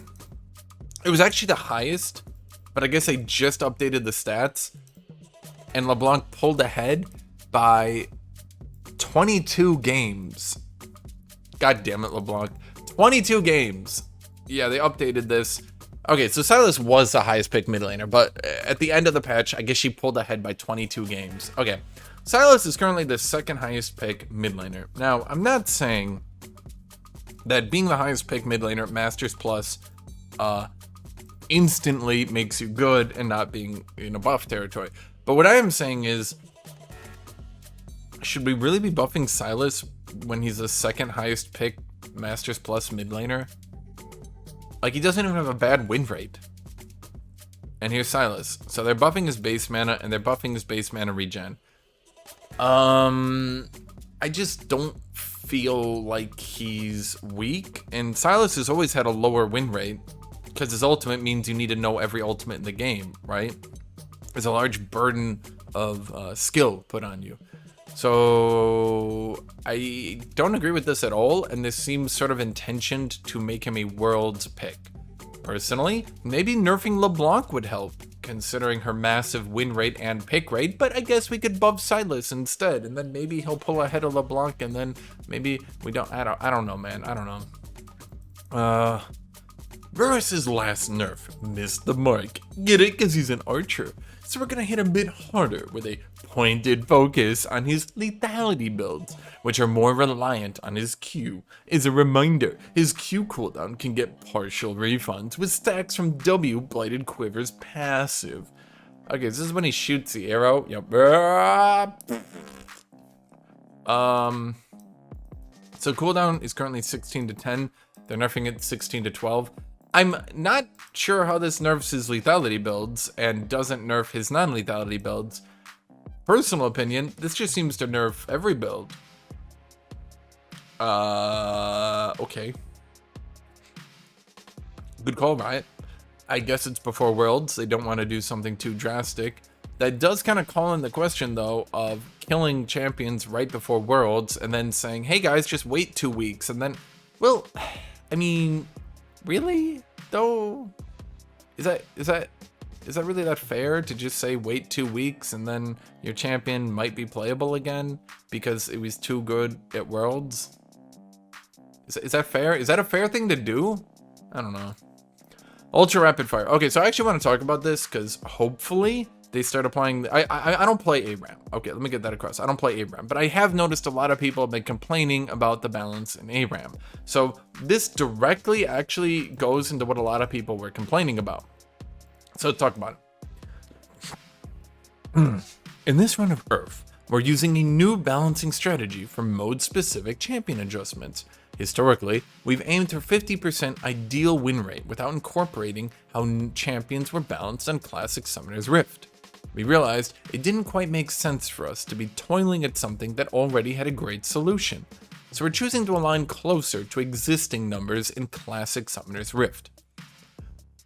It was actually the highest, but I guess I just updated the stats, and LeBlanc pulled ahead by 22 games. God damn it, LeBlanc. 22 games. Yeah, they updated this. Okay, so Sylas was the highest pick mid laner, but at the end of the patch, I guess she pulled ahead by 22 games. Okay, Sylas is currently the second highest pick mid laner. Now, I'm not saying that being the highest pick mid laner, Masters Plus, instantly makes you good and not being in a buff territory. But what I am saying is, should we really be buffing Sylas when he's the second highest pick Masters Plus mid laner? Like, he doesn't even have a bad win rate. And here's Sylas. So they're buffing his base mana and they're buffing his base mana regen. I just don't feel like he's weak. And Sylas has always had a lower win rate because his ultimate means you need to know every ultimate in the game, right? There's a large burden skill put on you. So I don't agree with this at all, and this seems sort of intentioned to make him a world's pick. Personally, maybe nerfing LeBlanc would help, considering her massive win rate and pick rate, but I guess we could buff Silas instead, and then maybe he'll pull ahead of LeBlanc, and then maybe we don't, I don't know, man, I don't know. Varus's last nerf missed the mark. Get it? Because he's an archer. So we're gonna hit a bit harder with a pointed focus on his lethality builds, which are more reliant on his Q. As a reminder, his Q cooldown can get partial refunds with stacks from W Blighted Quiver's passive. Okay, this is when he shoots the arrow. Yep. So cooldown is currently 16 to 10. They're nerfing it 16 to 12. I'm not sure how this nerfs his lethality builds and doesn't nerf his non-lethality builds. Personal opinion, this just seems to nerf every build. Okay. Good call, Riot. I guess it's before Worlds. They don't want to do something too drastic. That does kind of call in the question, though, of killing champions right before Worlds and then saying, hey guys, just wait 2 weeks. And then, well, I mean, really? Though, is that really that fair to just say wait 2 weeks and then your champion might be playable again because it was too good at Worlds? Is that fair? Is that a fair thing to do? I don't know. Ultra rapid fire. Okay, so I actually want to talk about this because hopefully they start applying. I don't play ARAM. Okay, let me get that across. I don't play ARAM, but I have noticed a lot of people have been complaining about the balance in ARAM. So this directly actually goes into what a lot of people were complaining about. So let's talk about it. In this run of Earth, we're using a new balancing strategy for mode-specific champion adjustments. Historically, we've aimed for 50% ideal win rate without incorporating how champions were balanced on Classic Summoner's Rift. We realized it didn't quite make sense for us to be toiling at something that already had a great solution, so we're choosing to align closer to existing numbers in Classic Summoner's Rift.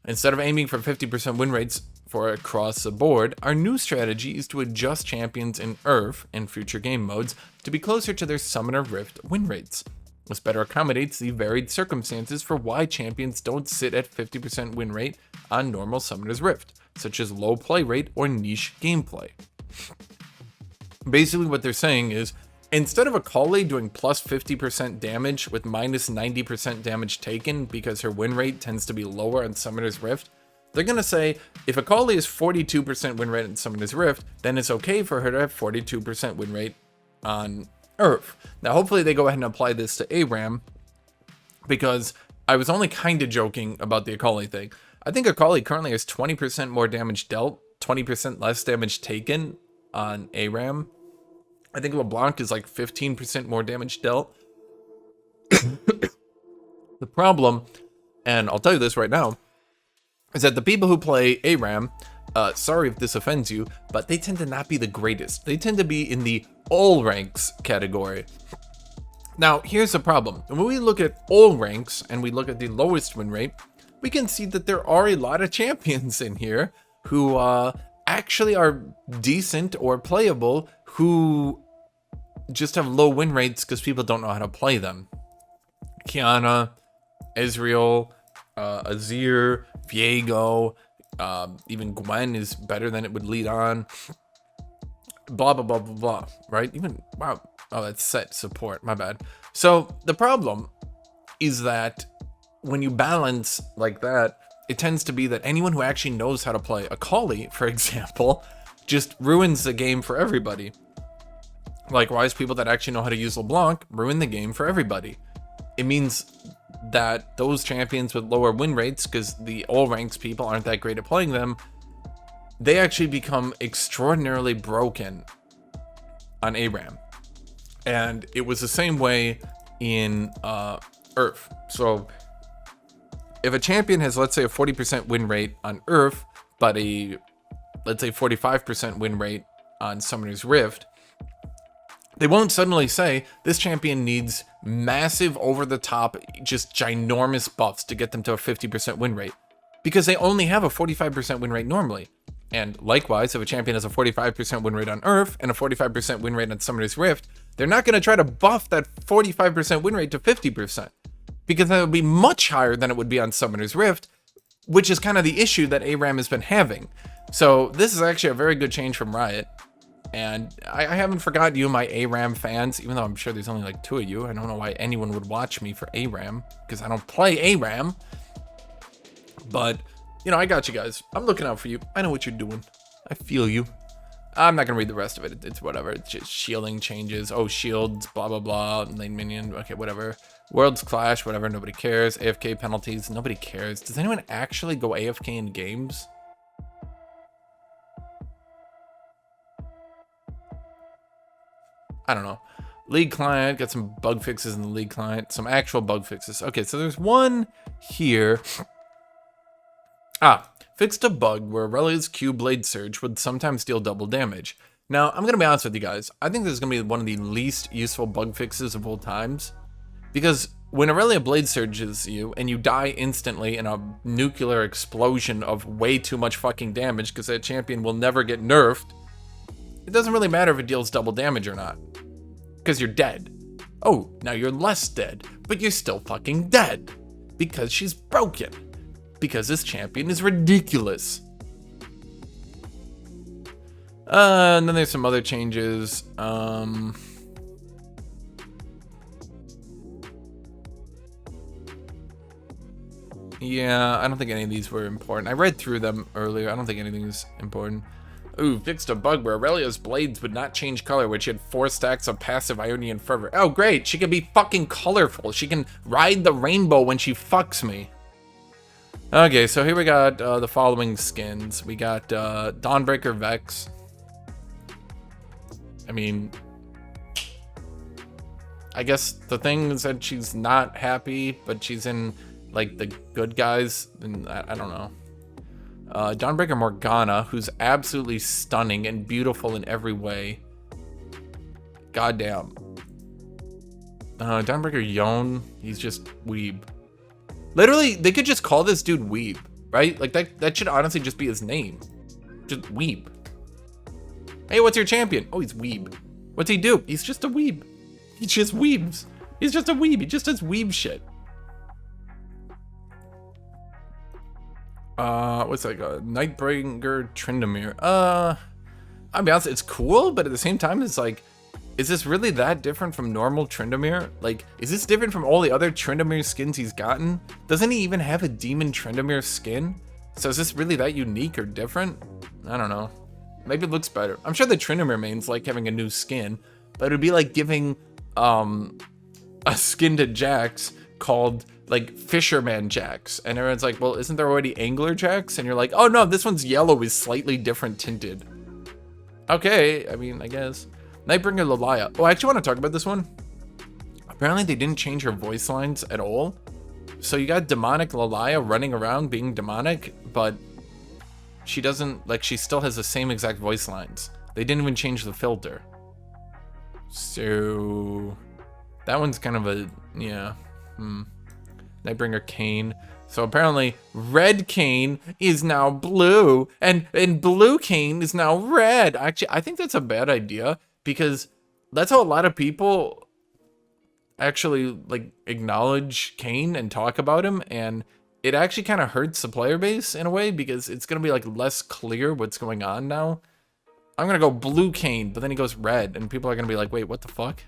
Instead of aiming for 50% win rates for across the board, our new strategy is to adjust champions in Earth and future game modes to be closer to their Summoner Rift win rates. This better accommodates the varied circumstances for why champions don't sit at 50% win rate on normal Summoner's Rift, such as low play rate or niche gameplay. Basically what they're saying is, instead of Akali doing plus 50% damage with minus 90% damage taken because her win rate tends to be lower on Summoner's Rift, they're going to say, if Akali is 42% win rate on Summoner's Rift, then it's okay for her to have 42% win rate on Earth. Now, hopefully they go ahead and apply this to ARAM, because I was only kind of joking about the Akali thing. I think Akali currently has 20% more damage dealt, 20% less damage taken on ARAM. I think LeBlanc is like 15% more damage dealt. The problem, and I'll tell you this right now, is that the people who play ARAM, sorry if this offends you, but they tend to not be the greatest. They tend to be in the all ranks category. Now, here's the problem. When we look at all ranks and we look at the lowest win rate, we can see that there are a lot of champions in here who actually are decent or playable, who just have low win rates because people don't know how to play them. Kiana, Ezreal, Azir, Viego, even Gwen is better than it would lead on. Blah, blah, blah, blah, blah, right? Even, wow. Oh, that's set support. My bad. So the problem is that when you balance like that, it tends to be that anyone who actually knows how to play Akali, for example, just ruins the game for everybody. Likewise, people that actually know how to use LeBlanc ruin the game for everybody. It means that those champions with lower win rates, because the all ranks people aren't that great at playing them, they actually become extraordinarily broken on ARAM. And it was the same way in Earth. So if a champion has, let's say, a 40% win rate on Earth, but a, let's say, 45% win rate on Summoner's Rift, they won't suddenly say this champion needs massive, over-the-top, just ginormous buffs to get them to a 50% win rate, because they only have a 45% win rate normally. And likewise, if a champion has a 45% win rate on Earth and a 45% win rate on Summoner's Rift, they're not going to try to buff that 45% win rate to 50%, because that would be much higher than it would be on Summoner's Rift, which is kind of the issue that ARAM has been having. So this is actually a very good change from Riot. And I haven't forgotten you, my ARAM fans, even though I'm sure there's only like 2 of you. I don't know why anyone would watch me for ARAM, because I don't play ARAM. But, you know, I got you guys. I'm looking out for you. I know what you're doing. I feel you. I'm not going to read the rest of it. It's whatever. It's just shielding changes. Oh, shields, blah, blah, blah. Lane minion. Okay, whatever. Worlds clash, whatever. Nobody cares. AFK penalties. Nobody cares. Does anyone actually go AFK in games? I don't know. League client, got some bug fixes in the league client, some actual bug fixes. Okay, so there's one here. Fixed a bug where Aurelia's Q Blade Surge would sometimes deal double damage. Now, I'm gonna be honest with you guys. I think this is gonna be one of the least useful bug fixes of all times, because when Aurelia Blade Surges you and you die instantly in a nuclear explosion of way too much fucking damage, because that champion will never get nerfed, it doesn't really matter if it deals double damage or not, because you're dead. Oh, now you're less dead, but you're still fucking dead, because she's broken, because this champion is ridiculous. And then there's some other changes. Yeah, I don't think any of these were important. I read through them earlier. I don't think anything's important. Ooh, fixed a bug where Aurelia's blades would not change color when she had 4 stacks of passive Ionian Fervor. Oh, great. She can be fucking colorful. She can ride the rainbow when she fucks me. Okay, so here we got the following skins. We got Dawnbreaker Vex. I mean, I guess the thing is that she's not happy, but she's in, like, the good guys, and I don't know. Dawnbreaker Morgana, who's absolutely stunning and beautiful in every way. Goddamn. Dawnbreaker Yon, he's just weeb. Literally, they could just call this dude weeb, right? Like, that should honestly just be his name. Just weeb. Hey, what's your champion? Oh, he's weeb. What's he do? He's just a weeb. He just weebs. He's just a weeb. He just does weeb shit. What's that? Nightbringer Tryndamere. I'll be honest, it's cool, but at the same time, it's like, is this really that different from normal Tryndamere? Like, is this different from all the other Tryndamere skins he's gotten? Doesn't he even have a Demon Tryndamere skin? So is this really that unique or different? I don't know. Maybe it looks better. I'm sure the Tryndamere mains like having a new skin, but it would be like giving a skin to Jax called like Fisherman Jax, and everyone's like, well, isn't there already Angler Jax? And you're like, oh no, this one's yellow is slightly different tinted. Okay, I mean, I guess. Nightbringer Lalia. Oh, I actually want to talk about this one. Apparently they didn't change her voice lines at all. So you got demonic Lalia running around being demonic, but she doesn't, like, she still has the same exact voice lines. They didn't even change the filter. So that one's kind of a, yeah. Nightbringer Kayn. So apparently red Kayn is now blue, and blue Kayn is now red. Actually, I think that's a bad idea, because that's how a lot of people actually like acknowledge Kayn and talk about him, and it actually kind of hurts the player base in a way, because it's gonna be like less clear what's going on now. I'm gonna go blue Kayn, but then he goes red, and people are gonna be like, wait, what the fuck?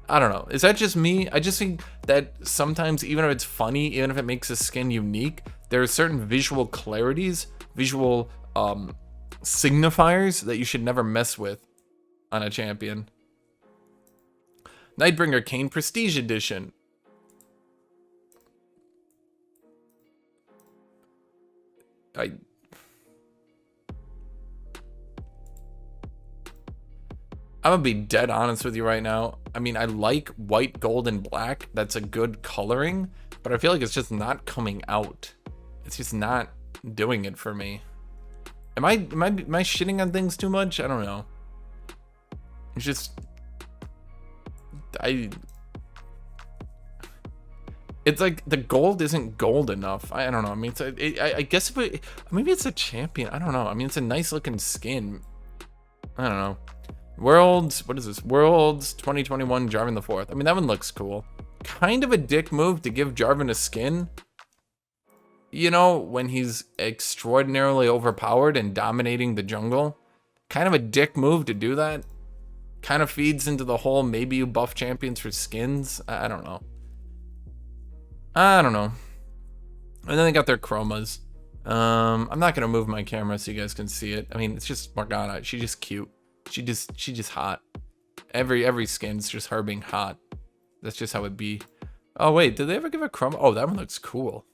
I don't know. Is that just me? I just think that sometimes, even if it's funny, even if it makes a skin unique, there are certain visual clarities, visual signifiers that you should never mess with on a champion. Nightbringer Kayn Prestige Edition. I'm gonna be dead honest with you right now. I mean, I like white, gold, and black. That's a good coloring, but I feel like it's just not coming out. It's just not doing it for me. Am I shitting on things too much? I don't know. It's just, it's It's like the gold isn't gold enough. I don't know. I mean, I guess if it, maybe it's a champion. I don't know. I mean, it's a nice looking skin. I don't know. Worlds, what is this? Worlds 2021 Jarvan the Fourth. I mean, that one looks cool. Kind of a dick move to give Jarvan a skin. You know, when he's extraordinarily overpowered and dominating the jungle. Kind of a dick move to do that. Kind of feeds into the whole maybe you buff champions for skins. I don't know. I don't know. And then they got their chromas. I'm not gonna move my camera so you guys can see it. I mean, it's just Morgana. She's just cute. She just hot. Every skin's just her being hot. That's just how it be. Oh wait, did they ever give a chroma? Oh, that one looks cool.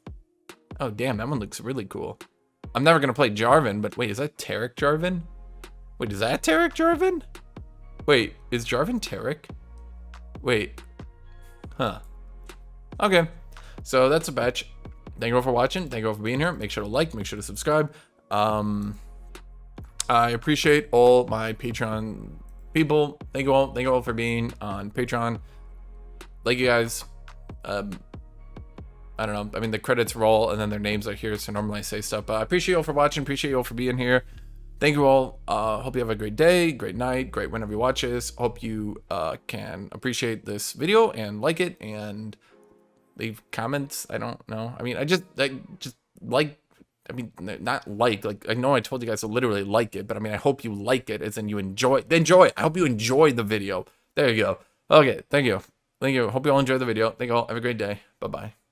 Oh damn, that one looks really cool. I'm never gonna play Jarvan, but wait, is that Tarek Jarvan? Wait, is that Tarek Jarvan? Wait, is Jarvan Tarek? Wait. Huh. Okay. So that's a batch. Thank you all for watching. Thank you all for being here. Make sure to like, make sure to subscribe. I appreciate all my Patreon people. Thank you all for being on Patreon. Like you guys. I don't know. I mean, the credits roll and then their names are here, so normally I say stuff. But I appreciate you all for watching. Appreciate you all for being here. Thank you all. Hope you have a great day, great night, great whenever you watch this. Hope you can appreciate this video and like it and leave comments. I don't know. I mean, I just like, I mean, not like I know I told you guys to literally like it, but I mean, I hope you like it as in you enjoy it. I hope you enjoy the video. There you go. Okay. Thank you. Hope you all enjoy the video. Thank you all. Have a great day. Bye-bye.